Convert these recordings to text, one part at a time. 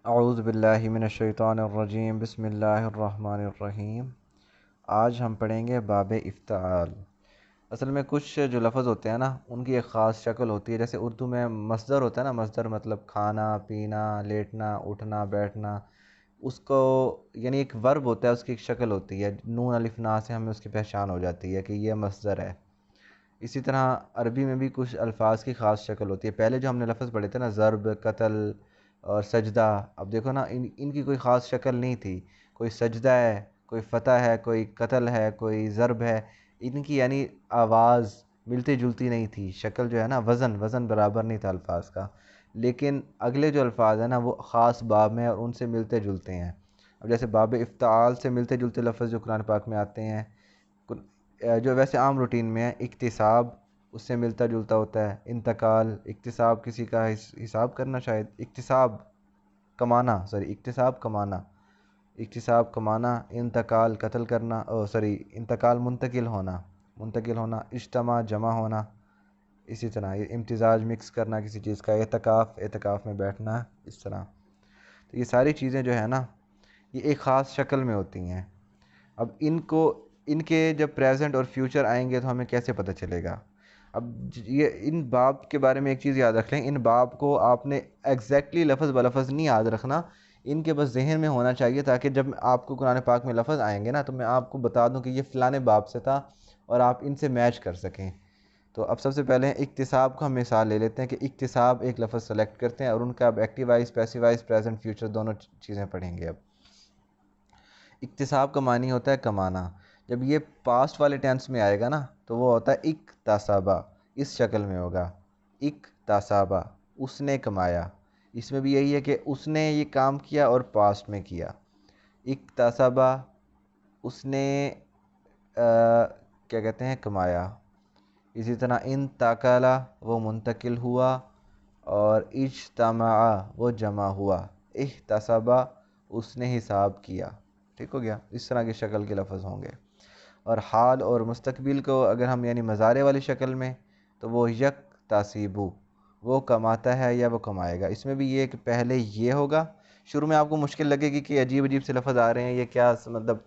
اعوذ باللہ من الشیطان الرجیم، بسم اللہ الرحمن الرحیم۔ آج ہم پڑھیں گے باب افتعال۔ اصل میں کچھ جو لفظ ہوتے ہیں نا، ان کی ایک خاص شکل ہوتی ہے۔ جیسے اردو میں مصدر ہوتا ہے نا، مصدر مطلب کھانا پینا، لیٹنا اٹھنا بیٹھنا، اس کو یعنی ایک ورب ہوتا ہے، اس کی ایک شکل ہوتی ہے، نون الف نا سے ہمیں اس کی پہچان ہو جاتی ہے کہ یہ مصدر ہے۔ اسی طرح عربی میں بھی کچھ الفاظ کی خاص شکل ہوتی ہے۔ پہلے جو ہم نے لفظ پڑھے تھے نا، ضرب، قتل اور سجدہ، اب دیکھو نا ان کی کوئی خاص شکل نہیں تھی۔ کوئی سجدہ ہے، کوئی فتح ہے، کوئی قتل ہے، کوئی ضرب ہے، ان کی یعنی آواز ملتی جلتی نہیں تھی، شکل جو ہے نا، وزن برابر نہیں تھا الفاظ کا۔ لیکن اگلے جو الفاظ ہیں نا، وہ خاص باب میں اور ان سے ملتے جلتے ہیں۔ اب جیسے باب افتعال سے ملتے جلتے لفظ جو قرآن پاک میں آتے ہیں، جو ویسے عام روٹین میں ہے، اکتساب اس سے ملتا جلتا ہوتا ہے۔ انتقال، اکتساب کسی کا حساب کرنا، شاید اکتساب کمانا، اکتساب کمانا، اکتساب کمانا۔ انتقال قتل کرنا، انتقال منتقل ہونا، اجتماع جمع ہونا۔ اسی طرح یہ امتزاج مکس کرنا کسی چیز کا، اعتکاف میں بیٹھنا، اس طرح۔ تو یہ ساری چیزیں جو ہے نا، یہ ایک خاص شکل میں ہوتی ہیں۔ اب ان کے جب پریزنٹ اور فیوچر آئیں گے تو ہمیں کیسے پتہ چلے گا؟ اب یہ ان باب کے بارے میں ایک چیز یاد رکھ لیں، ان باب کو آپ نے ایگزیکٹلی لفظ بلفظ نہیں یاد رکھنا، ان کے بس ذہن میں ہونا چاہیے، تاکہ جب آپ کو قرآن پاک میں لفظ آئیں گے نا، تو میں آپ کو بتا دوں کہ یہ فلاں باب سے تھا اور آپ ان سے میچ کر سکیں۔ تو اب سب سے پہلے اکتساب کو ہم مثال لے لیتے ہیں کہ اکتساب ایک لفظ سلیکٹ کرتے ہیں اور ان کا اب active wise, passive wise, present future دونوں چیزیں پڑھیں گے اب۔ اکتساب کا معنی ہوتا ہے کمانا۔ جب یہ پاسٹ والے ٹینس میں آئے گا نا، تو وہ ہوتا ہے اکتسابہ، اس شکل میں ہوگا، اکتسابہ، اس نے کمایا۔ اس میں بھی یہی ہے کہ اس نے یہ کام کیا اور پاسٹ میں کیا۔ اکتسابہ، اس نے کیا کہتے ہیں، کمایا۔ اسی طرح انتقلا، وہ منتقل ہوا، اور اجتماع، وہ جمع ہوا۔ احتسبہ، اس نے حساب کیا۔ ٹھیک ہو گیا؟ اس طرح کی شکل کے لفظ ہوں گے۔ اور حال اور مستقبل کو اگر ہم یعنی مضارع والی شکل میں، تو وہ یک تاسیبو، وہ کماتا ہے یا وہ کمائے گا۔ اس میں بھی یہ کہ پہلے یہ ہوگا۔ شروع میں آپ کو مشکل لگے گی کہ عجیب عجیب سے لفظ آ رہے ہیں، یہ کیا مطلب،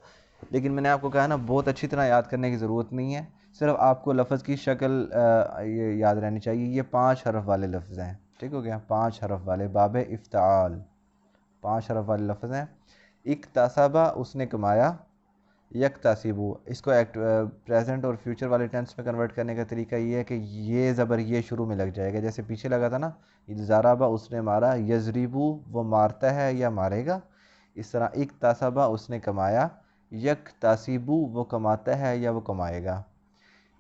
لیکن میں نے آپ کو کہا نا، بہت اچھی طرح یاد کرنے کی ضرورت نہیں ہے، صرف آپ کو لفظ کی شکل یہ یاد رہنی چاہیے۔ یہ 5 حرف والے لفظ ہیں، ٹھیک ہو گیا؟ 5 حرف والے، باب افتعال 5 حرف والے لفظ ہیں۔ اکتسبہ، اس نے کمایا۔ یکتسبو، اس کو پریزنٹ اور فیوچر والے ٹینس میں کنورٹ کرنے کا طریقہ یہ ہے کہ یہ زبر یہ شروع میں لگ جائے گا، جیسے پیچھے لگا تھا نا، ضربہ، اس نے مارا، یضربو، وہ مارتا ہے یا مارے گا۔ اس طرح اکتسبہ، اس نے کمایا، یکتسبو، وہ کماتا ہے یا وہ کمائے گا۔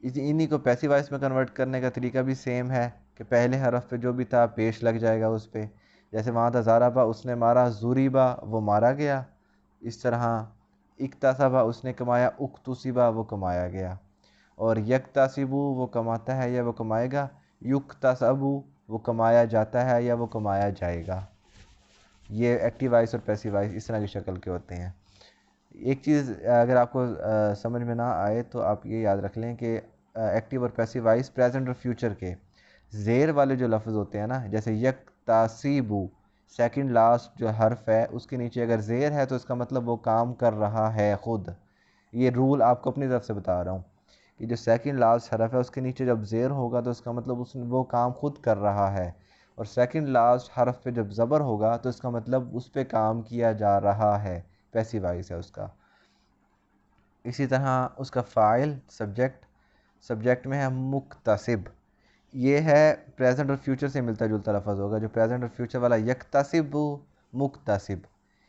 انہی کو پیسیو وائس میں کنورٹ کرنے کا طریقہ بھی سیم ہے کہ پہلے حرف پہ جو بھی تھا پیش لگ جائے گا اس پہ، جیسے وہاں تھا ضربہ، اس نے مارا، ضربہ، وہ مارا گیا۔ اس طرح اکتسبہ، اس نے کمایا، اکتسبہ، وہ کمایا گیا۔ اور یکتسبو، وہ کماتا ہے یا وہ کمائے گا، یکتسبو، وہ کمایا جاتا ہے یا وہ کمایا جائے گا۔ یہ ایکٹیو وائس اور پیسیو وائس اس طرح کی شکل کے ہوتے ہیں۔ ایک چیز اگر آپ کو سمجھ میں نہ آئے تو آپ یہ یاد رکھ لیں کہ ایکٹیو اور پیسیو وائس پریزنٹ اور فیوچر کے زیر والے جو لفظ ہوتے ہیں نا، جیسے یکتسبو، سیکنڈ لاسٹ جو حرف ہے اس کے نیچے اگر زیر ہے تو اس کا مطلب وہ کام کر رہا ہے خود۔ یہ رول آپ کو اپنی طرف سے بتا رہا ہوں کہ جو سیکنڈ لاسٹ حرف ہے اس کے نیچے جب زیر ہوگا تو اس کا مطلب وہ کام خود کر رہا ہے، اور سیکنڈ لاسٹ حرف پہ جب زبر ہوگا تو اس کا مطلب اس پہ کام کیا جا رہا ہے، پیسیو وائس ہے اس کا۔ اسی طرح اس کا فاعل، سبجیکٹ میں ہے مکتسب، یہ ہے پریزنٹ اور فیوچر سے ملتا جلتا لفظ ہوگا، جو پریزنٹ اور فیوچر والا یکتسب، مکتسب۔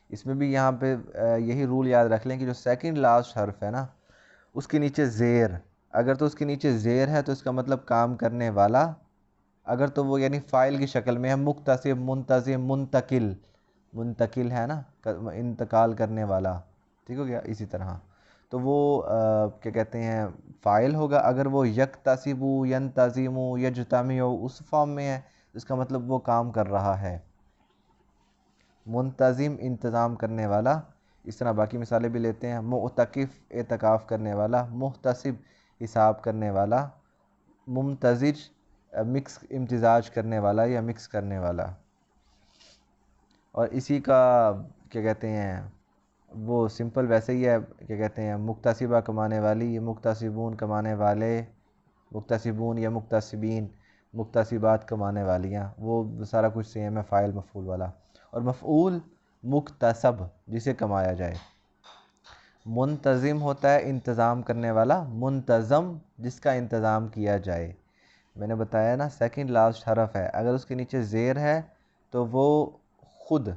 اس میں بھی یہاں پہ یہی رول یاد رکھ لیں کہ جو سیکنڈ لاسٹ حرف ہے نا، اس کے نیچے زیر، اگر تو اس کے نیچے زیر ہے تو اس کا مطلب کام کرنے والا، اگر تو وہ یعنی فاعل کی شکل میں ہے، مکتسب، منتظم، منتقل ہے نا، انتقال کرنے والا، ٹھیک ہو گیا؟ اسی طرح تو وہ کیا کہتے ہیں، فاعل ہوگا۔ اگر وہ یکتسب، ینتظم، یجتمع اس فارم میں ہے، اس کا مطلب وہ کام کر رہا ہے، منتظم، انتظام کرنے والا۔ اس طرح باقی مثالیں بھی لیتے ہیں، معتکف، اعتکاف کرنے والا، محتسب، حساب کرنے والا، ممتزج، مکس، امتزاج کرنے والا یا مکس کرنے والا۔ اور اسی کا کیا کہتے ہیں وہ سمپل ویسے ہی ہے، کیا کہتے ہیں مکتسبہ کمانے والی، یہ مکتسبون کمانے والے، مکتسبون یا مکتسبین مکتسبات کمانے والیاں، وہ سارا کچھ سیم ہے، فاعل مفعول والا۔ اور مفعول مکتسب جسے کمایا جائے۔ منتظم ہوتا ہے انتظام کرنے والا، منتظم جس کا انتظام کیا جائے۔ میں نے بتایا نا سیکنڈ لاسٹ حرف ہے، اگر اس کے نیچے زیر ہے تو وہ خود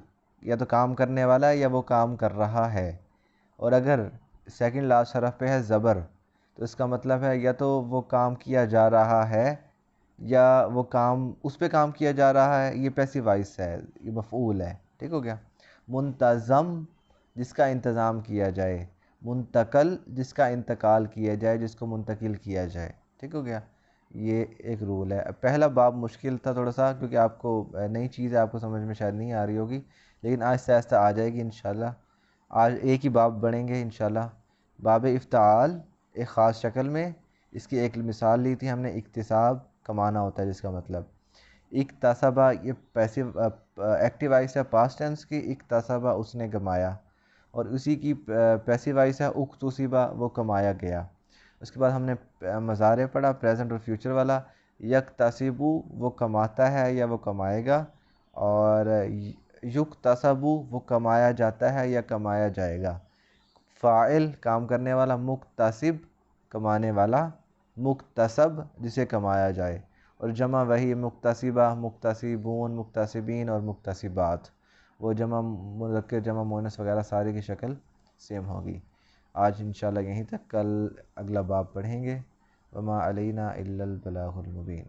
یا تو کام کرنے والا ہے یا وہ کام کر رہا ہے، اور اگر سیکنڈ لاسٹ حرف پہ ہے زبر تو اس کا مطلب ہے یا تو وہ کام کیا جا رہا ہے یا وہ کام اس پہ کام کیا جا رہا ہے، یہ پیسیو وائس ہے، یہ مفعول ہے، ٹھیک ہو گیا۔ منتظم جس کا انتظام کیا جائے، منتقل جس کا انتقال کیا جائے، جس کو منتقل کیا جائے، ٹھیک ہو گیا۔ یہ ایک رول ہے۔ پہلا باب مشکل تھا تھوڑا سا کیونکہ آپ کو نئی چیز ہے، آپ کو سمجھ میں شاید نہیں آ رہی ہوگی، لیکن آہستہ آہستہ آ جائے گی انشاءاللہ۔ آج ایک ہی باب بڑھیں گے انشاءاللہ۔ باب افتعال ایک خاص شکل میں، اس کی ایک مثال لی تھی ہم نے، اکتساب کمانا ہوتا ہے جس کا مطلب۔ اکتسبہ یہ پیسیو ایکٹیو وائس ہے پاسٹ ٹینس کی، اکتسبہ اس نے کمایا، اور اسی کی پیسیو وائس ہے اکتسبہ وہ کمایا گیا۔ اس کے بعد ہم نے مضارع پڑھا پریزنٹ اور فیوچر والا، یکتسبو وہ کماتا ہے یا وہ کمائے گا، اور یکتسبو وہ کمایا جاتا ہے یا کمایا جائے گا۔ فاعل کام کرنے والا، مکتسب کمانے والا، مکتسب جسے کمایا جائے، اور جمع وہی مکتسبہ، مکتسبون، مکتسبین اور مکتسبات، وہ جمع مذکر جمع مؤنث وغیرہ ساری کی شکل سیم ہوگی۔ آج انشاءاللہ یہیں تک، کل اگلا باب پڑھیں گے۔ وما علینا الا البلاغ المبین۔